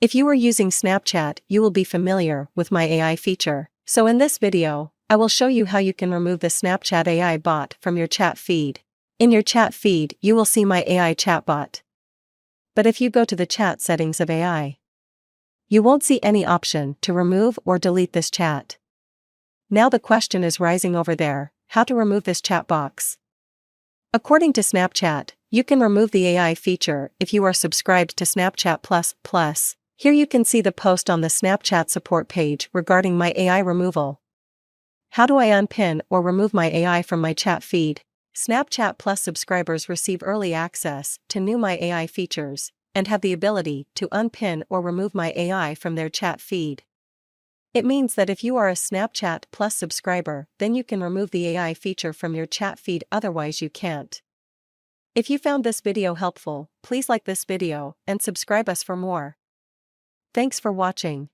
If you are using Snapchat, you will be familiar with my AI feature. So in this video, I will show you how you can remove the Snapchat AI bot from your chat feed. In your chat feed, you will see my AI chatbot. But if you go to the chat settings of AI, you won't see any option to remove or delete this chat. Now the question is rising over there, how to remove this chat box? According to Snapchat, you can remove the AI feature if you are subscribed to Snapchat Plus. Here you can see the post on the Snapchat support page regarding my AI removal. How do I unpin or remove my AI from my chat feed? Snapchat Plus subscribers receive early access to new My AI features and have the ability to unpin or remove my AI from their chat feed. It means that if you are a Snapchat Plus subscriber, then you can remove the AI feature from your chat feed, otherwise you can't. If you found this video helpful, please like this video and subscribe us for more. Thanks for watching.